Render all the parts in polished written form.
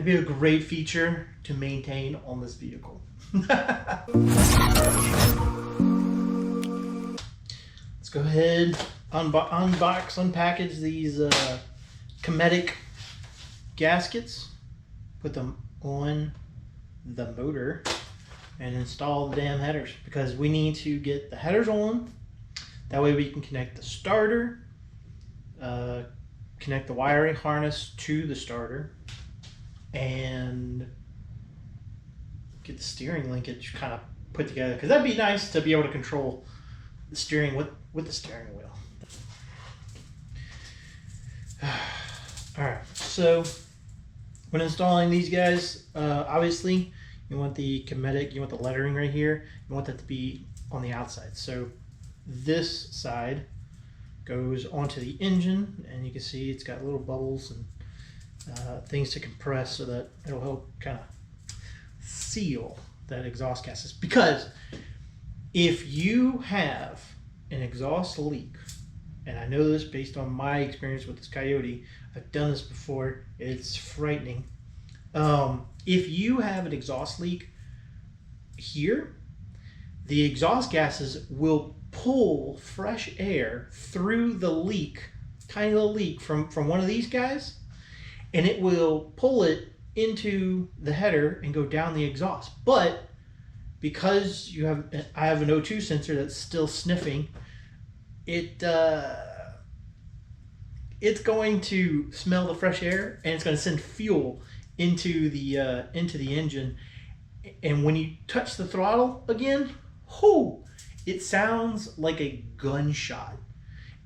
It'd be a great feature to maintain on this vehicle. Let's go ahead, unbox, unpackage these Cometic gaskets, put them on the motor, and install the damn headers, because we need to get the headers on. That way we can connect the starter, connect the wiring harness to the starter, and get the steering linkage kind of put together, because that'd be nice to be able to control the steering with the steering wheel. Alright, so when installing these guys, obviously you want the Cometic, you want the lettering right here, you want that to be on the outside. So this side goes onto the engine, and you can see it's got little bubbles and things to compress so that it'll help kind of seal that exhaust gases. Because if you have an exhaust leak, and I know this based on my experience with this Coyote, I've done this before, it's frightening. If you have an exhaust leak here, the exhaust gases will pull fresh air through the leak, tiny little leak from one of these guys, and it will pull it into the header and go down the exhaust. But because I have an O2 sensor that's still sniffing, it's going to smell the fresh air, and it's going to send fuel into the engine. And when you touch the throttle again, it sounds like a gunshot.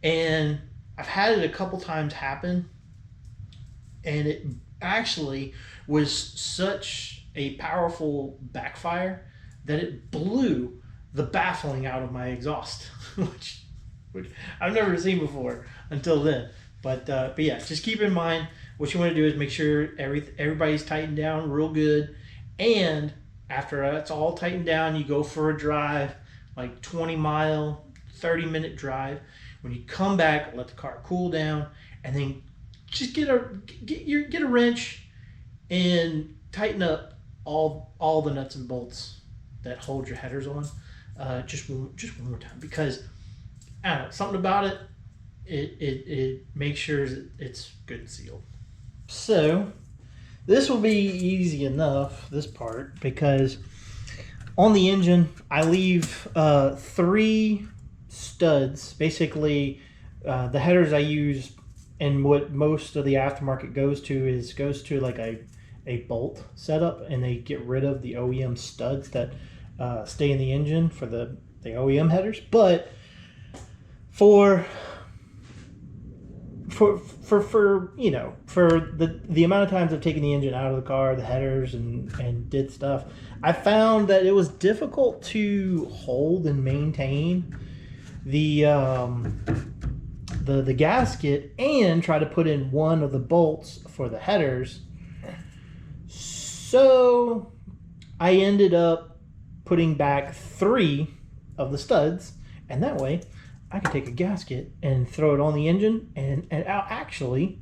And I've had it a couple times happen, and it actually was such a powerful backfire that it blew the baffling out of my exhaust, which I've never seen before until then. But yeah, just keep in mind, what you want to do is make sure everybody's tightened down real good. And after it's all tightened down, you go for a drive, like 20-mile, 30-minute drive. When you come back, let the car cool down, and then just get a wrench and tighten up all the nuts and bolts that hold your headers on. Just one more time, because I don't know, something about it. It makes sure it's good and sealed. So this will be easy enough, this part, because on the engine I leave 3 studs. Basically, the headers I use, and what most of the aftermarket goes to like a bolt setup, and they get rid of the OEM studs that stay in the engine for the OEM headers. But for you know, for the amount of times I've taken the engine out of the car, the headers, and did stuff, I found that it was difficult to hold and maintain the gasket and try to put in one of the bolts for the headers. So I ended up putting back 3 of the studs, and that way I can take a gasket and throw it on the engine, and I'll actually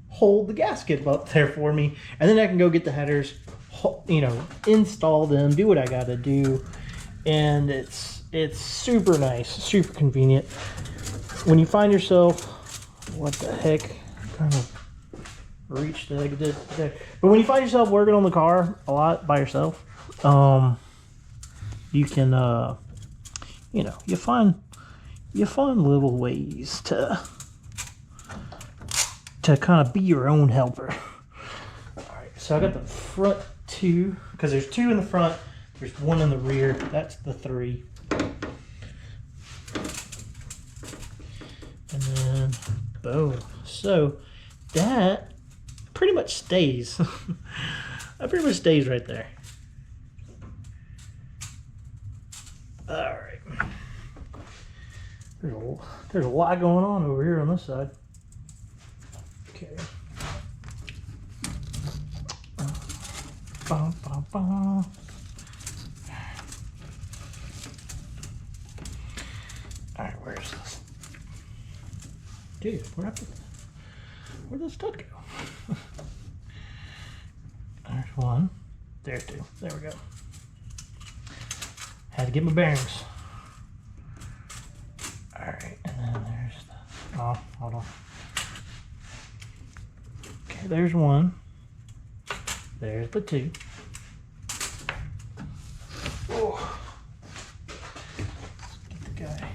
hold the gasket up there for me, and then I can go get the headers, you know, install them, do what I gotta do, and it's super nice, super convenient. When you find yourself, what the heck, I'm trying to reach the but when you find yourself working on the car a lot by yourself, you can you know, you find little ways to kind of be your own helper. Alright, so I got the front 2, because there's 2 in the front, there's 1 in the rear, that's the 3. And then, boom. So that pretty much stays. That pretty much stays right there. Alright. There's a lot going on over here on this side. Okay. Alright, where's this? Dude, where'd the stud go? one. There's two. There we go. Had to get my bearings. Alright, and then there's the... Oh, hold on. Okay, there's one. There's the two. Oh. Let's get the guy.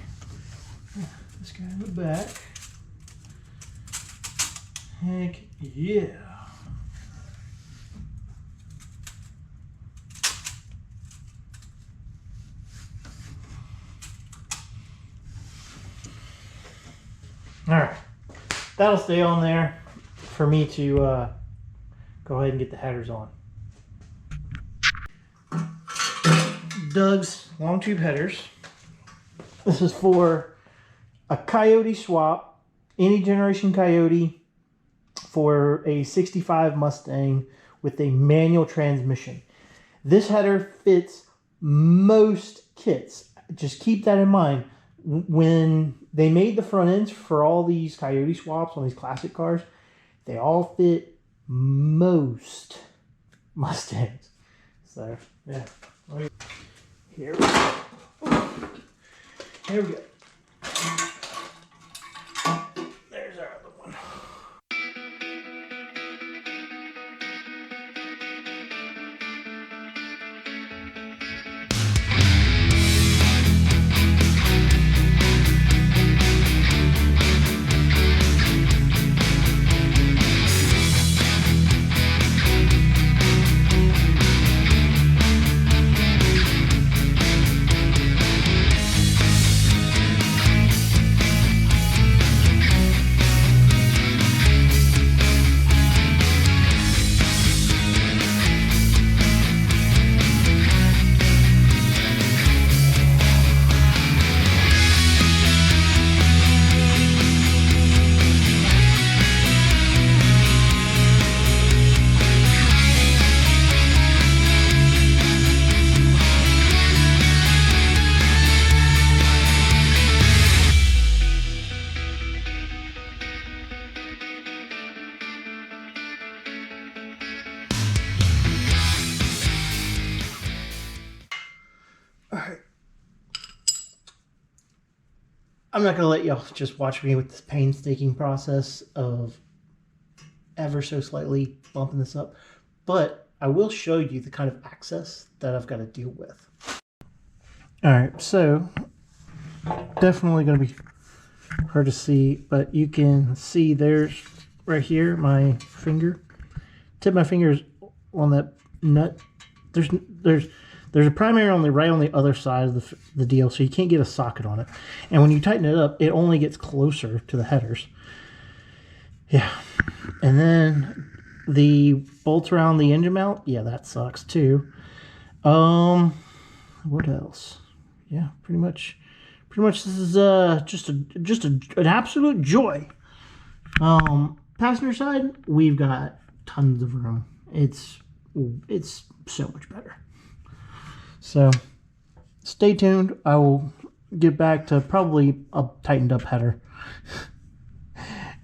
This guy in the back. Heck yeah. Alright, that'll stay on there for me to go ahead and get the headers on. Doug's long tube headers. This is for a Coyote swap, any generation Coyote, for a 65 Mustang with a manual transmission. This header fits most kits. Just keep that in mind. When they made the front ends for all these Coyote swaps on these classic cars, they all fit most Mustangs. So, yeah. Here we go. Here we go. There's our other one. I'm not going to let y'all just watch me with this painstaking process of ever so slightly bumping this up, but I will show you the kind of access that I've got to deal with. Alright, so definitely going to be hard to see, but you can see there's right here my finger. Tip my fingers on that nut. There's a primary only right on the other side of the deal, so you can't get a socket on it. And when you tighten it up, it only gets closer to the headers. Yeah. And then the bolts around the engine mount, yeah, that sucks too. What else? Yeah, pretty much this is just an absolute joy. Passenger side, we've got tons of room. It's so much better. So stay tuned. I will get back to probably a tightened up header.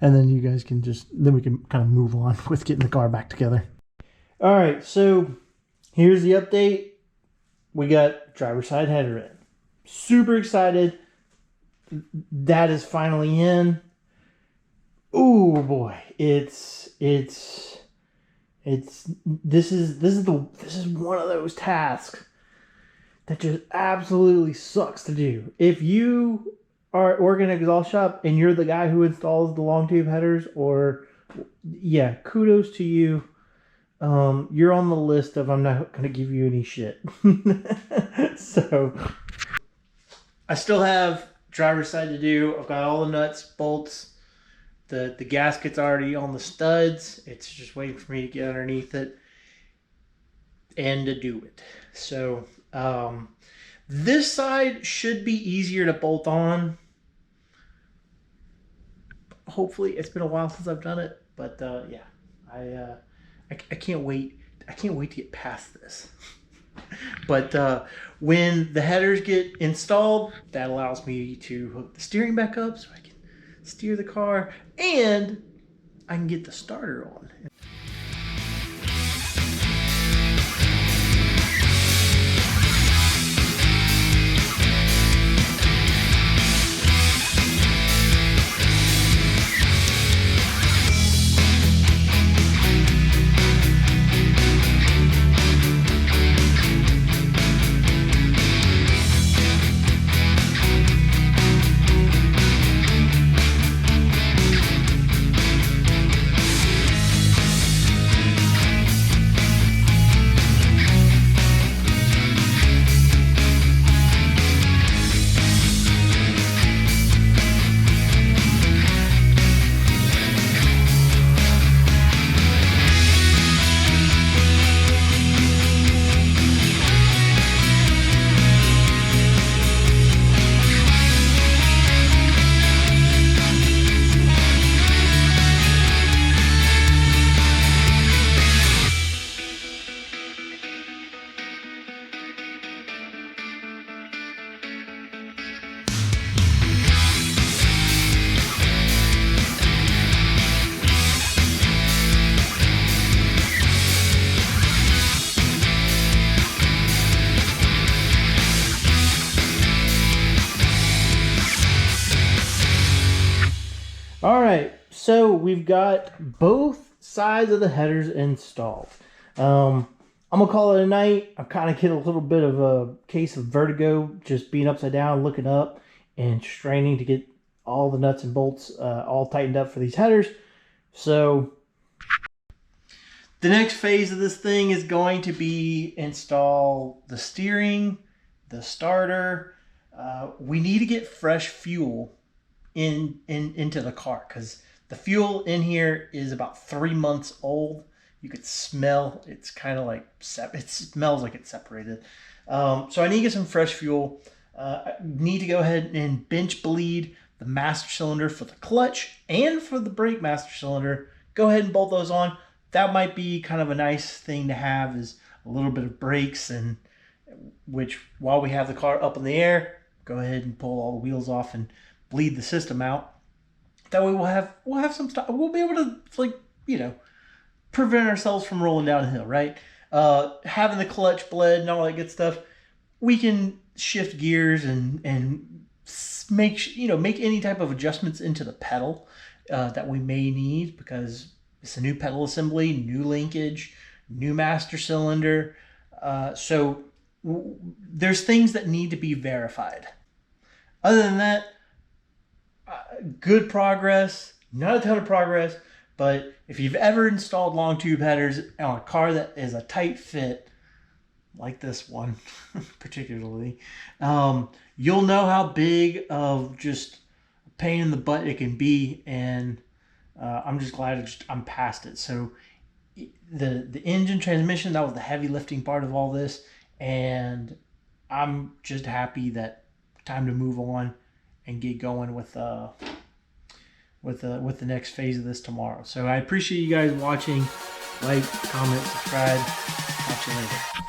And then you guys can then we can kind of move on with getting the car back together. All right, so here's the update. We got driver's side header in. Super excited. That is finally in. Oh boy, this is one of those tasks that just absolutely sucks to do. If you are working an exhaust shop and you're the guy who installs the long tube headers, or yeah, kudos to you. You're on the list of I'm not going to give you any shit. So I still have driver's side to do. I've got all the nuts, bolts, the gasket's already on the studs. It's just waiting for me to get underneath it and to do it. So this side should be easier to bolt on. Hopefully, it's been a while since I've done it, but yeah, I can't wait. I can't wait to get past this. But when the headers get installed, that allows me to hook the steering back up so I can steer the car, and I can get the starter on. All right, so we've got both sides of the headers installed. I'm gonna call it a night. I'm kind of getting a little bit of a case of vertigo, just being upside down, looking up, and straining to get all the nuts and bolts all tightened up for these headers. So the next phase of this thing is going to be install the steering, the starter. We need to get fresh fuel into the car because the fuel in here is about 3 months old. You could smell it's kind of like it smells like it's separated. So I need to get some fresh fuel. I need to go ahead and bench bleed the master cylinder for the clutch and for the brake master cylinder. Go ahead and bolt those on. That might be kind of a nice thing to have, is a little bit of brakes, and which while we have the car up in the air, go ahead and pull all the wheels off and bleed the system out. That way we'll have some stuff. We'll be able to prevent ourselves from rolling downhill, right? Having the clutch bled and all that good stuff, we can shift gears and make any type of adjustments into the pedal that we may need, because it's a new pedal assembly, new linkage, new master cylinder. There's things that need to be verified. Other than that, good progress, not a ton of progress, but if you've ever installed long tube headers on a car that is a tight fit, like this one particularly, you'll know how big of just a pain in the butt it can be, and I'm just glad I'm past it. So the engine, transmission, that was the heavy lifting part of all this, and I'm just happy that time to move on and get going with the next phase of this tomorrow. So I appreciate you guys watching. Like, comment, subscribe. Talk to you later.